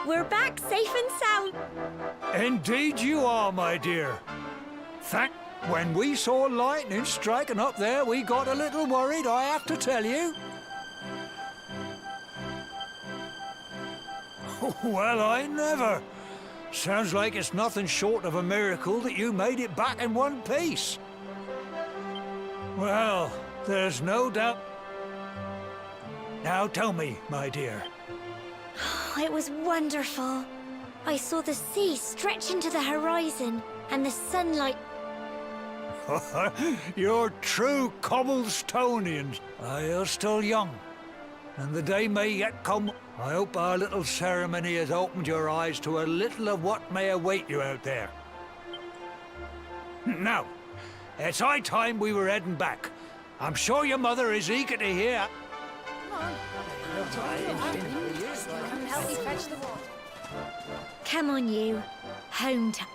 We're back safe and sound. Indeed you are, my dear. When we saw lightning striking up there, we got a little worried, I have to tell you. Well, I never. Sounds like it's nothing short of a miracle that you made it back in one piece. Well, there's no doubt. Now tell me, my dear. It was wonderful. I saw the sea stretch into the horizon and the sunlight. You're true Cobblestonians. You're still young, and the day may yet come. I hope our little ceremony has opened your eyes to a little of what may await you out there. Now, it's high time we were heading back. I'm sure your mother is eager to hear. Come on, you. Home time.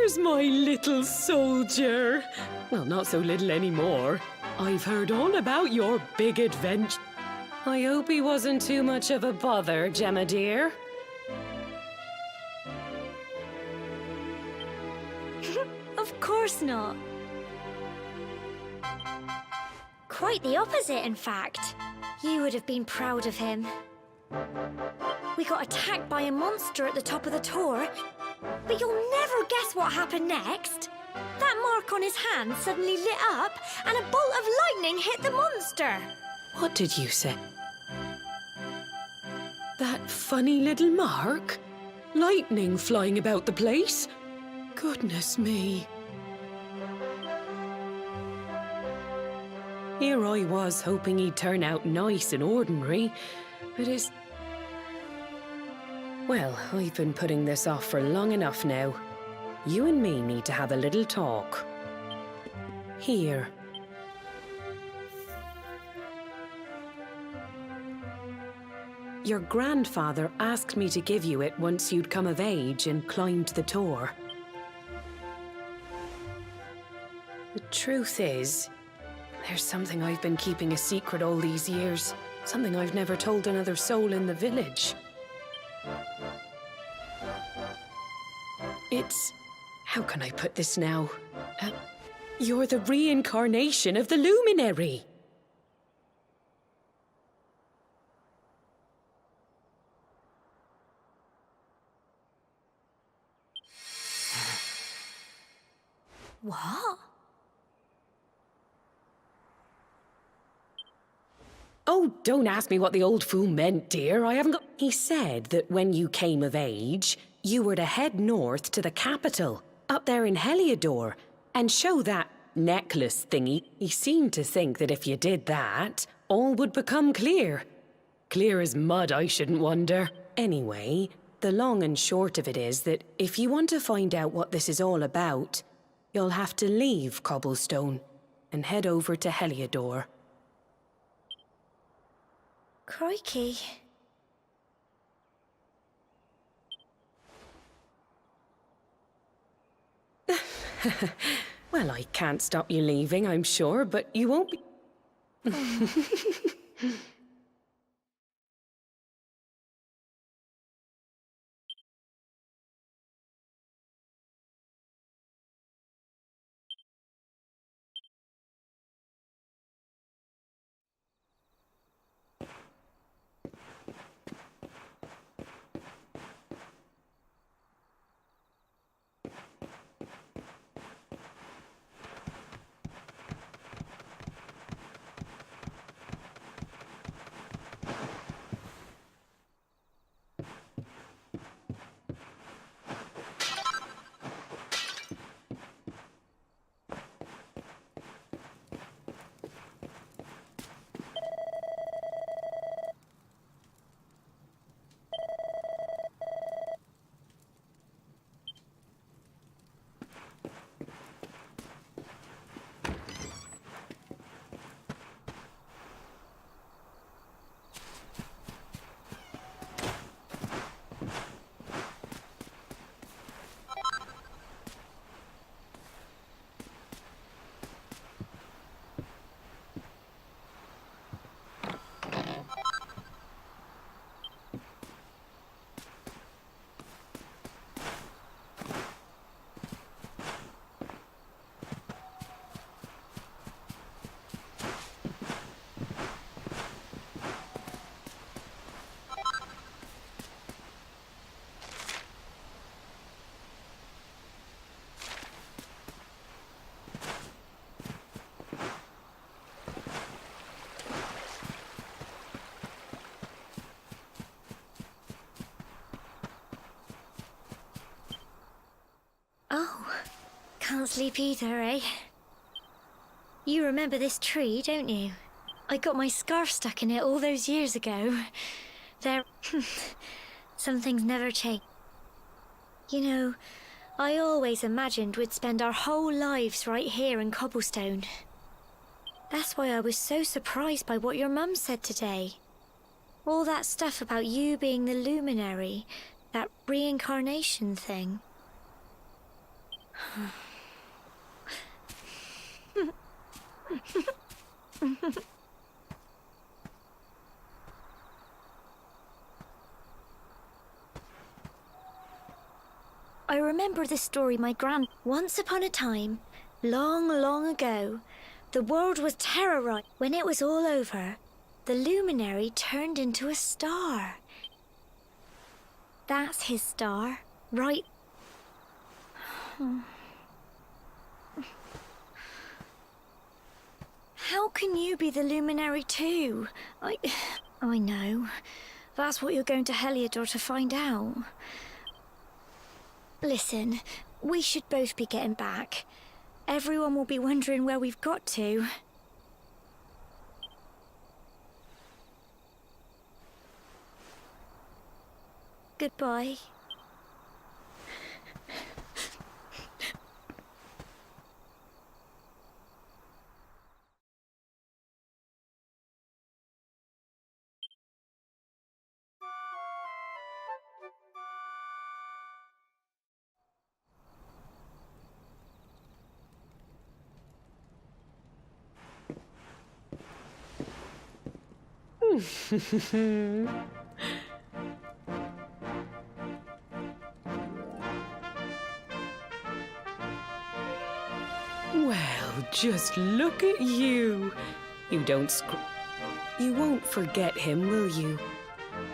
There's my little soldier. Well, not so little anymore. I've heard all about your big adventure. I hope he wasn't too much of a bother, Gemma dear. Of course not. Quite the opposite, in fact. You would have been proud of him. We got attacked by a monster at the top of the tour, but you'll never guess what happened next. That mark on his hand suddenly lit up, and a bolt of lightning hit the monster. What did you say? That funny little mark? Lightning flying about the place? Goodness me. Here I was hoping he'd turn out nice and ordinary, but it's... Well, I've been putting this off for long enough now. You and me need to have a little talk. Here. Your grandfather asked me to give you it once you'd come of age and climbed the tour. The truth is, there's something I've been keeping a secret all these years. Something I've never told another soul in the village. It's... how can I put this now? You're the reincarnation of the luminary. What? Oh, don't ask me what the old fool meant, dear. I haven't got... He said that when you came of age, you were to head north to the capital, up there in Heliodor, and show that necklace thingy. He seemed to think that if you did that, all would become clear. Clear as mud, I shouldn't wonder. Anyway, the long and short of it is that if you want to find out what this is all about, you'll have to leave Cobblestone and head over to Heliodor. Crikey. Well, I can't stop you leaving, I'm sure, but you won't be... Oh, can't sleep either, eh? You remember this tree, don't you? I got my scarf stuck in it all those years ago. Some things never change. You know, I always imagined we'd spend our whole lives right here in Cobblestone. That's why I was so surprised by what your mum said today. All that stuff about you being the luminary, that reincarnation thing. I remember the story my gran... Once upon a time, long, long ago, the world was terrorized. When it was all over, the luminary turned into a star. That's his star, right? How can you be the luminary too? I know. That's what you're going to Heliodor to find out. Listen, we should both be getting back. Everyone will be wondering where we've got to. Goodbye. Well, just look at you. You don't You won't forget him, will you?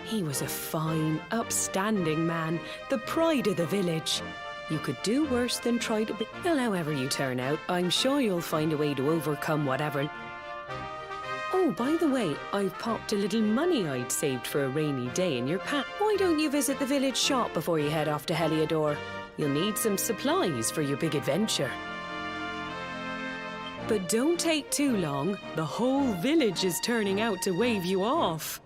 He was a fine, upstanding man, the pride of the village. You could do worse than try to be... Well, however you turn out, I'm sure you'll find a way to overcome whatever... Oh, by the way, I've popped a little money I'd saved for a rainy day in your pack. Why don't you visit the village shop before you head off to Heliodor? You'll need some supplies for your big adventure. But don't take too long. The whole village is turning out to wave you off.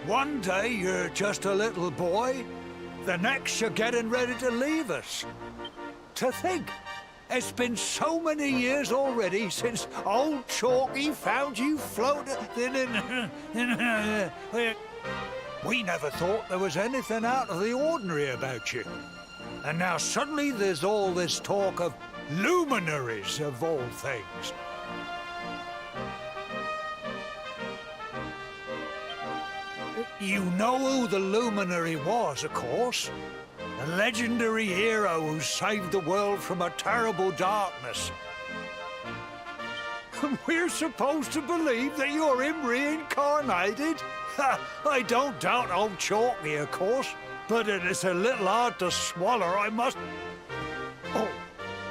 One day you're just a little boy, the next you're getting ready to leave us. To think, it's been so many years already since old Chalky found you floating in... We never thought there was anything out of the ordinary about you. And now suddenly there's all this talk of luminaries of all things. You know who the luminary was, of course. A legendary hero who saved the world from a terrible darkness. We're supposed to believe that you're him reincarnated? I don't doubt old Chalky, of course, but it is a little hard to swallow, I must... Oh,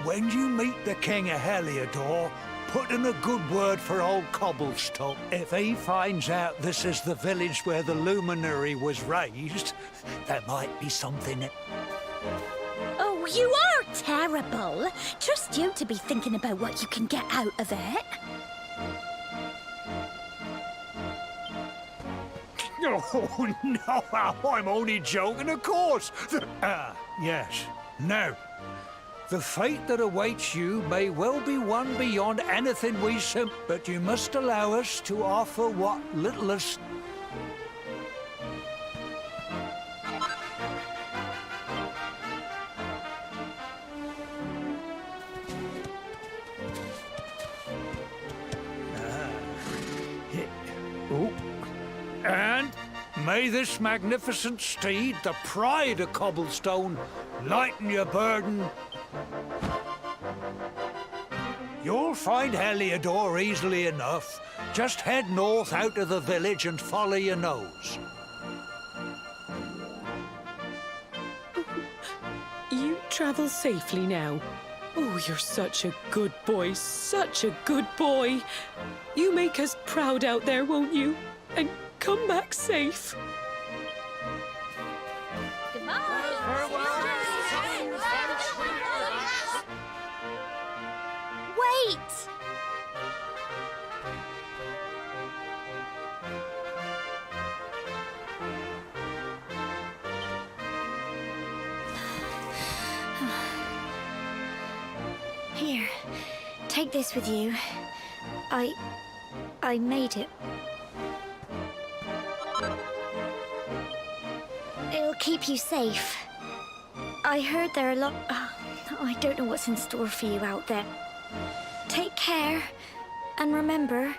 when you meet the King of Heliodor, put in a good word for old Cobblestone. If he finds out this is the village where the luminary was raised, there might be something that... Oh, you are terrible. Trust you to be thinking about what you can get out of it. Oh, no, I'm only joking, of course. Yes. Now, the fate that awaits you may well be one beyond anything we but you must allow us to offer what little us... And may this magnificent steed, the pride of Cobblestone, lighten your burden. You'll find Heliodor easily enough. Just head north out of the village and follow your nose. You travel safely now. Oh, you're such a good boy, such a good boy. You make us proud out there, won't you? And come back safe. Wait! Here, take this with you. I made it. It'll keep you safe. I heard there are a lot... I don't know what's in store for you out there. Take care, and remember...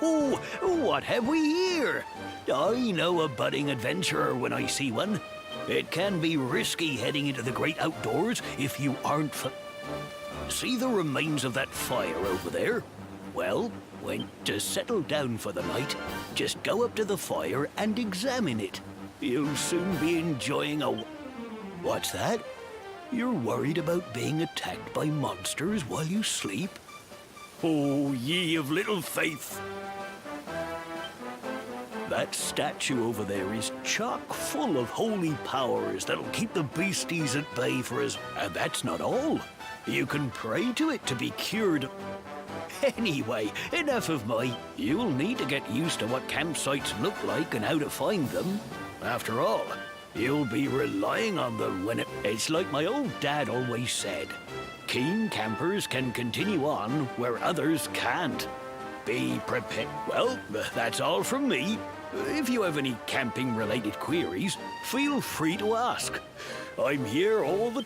Oh, what have we here? I know a budding adventurer when I see one. It can be risky heading into the great outdoors if you aren't See the remains of that fire over there? Well, when to settle down for the night, just go up to the fire and examine it. You'll soon be enjoying a... What's that? You're worried about being attacked by monsters while you sleep? Oh, ye of little faith! That statue over there is chock full of holy powers that'll keep the beasties at bay for us. And that's not all. You can pray to it to be cured. Anyway, enough of my... You'll need to get used to what campsites look like and how to find them. After all, you'll be relying on them when It's like my old dad always said. Keen campers can continue on where others can't. Be prepared. Well, that's all from me. If you have any camping-related queries, feel free to ask. I'm here all the...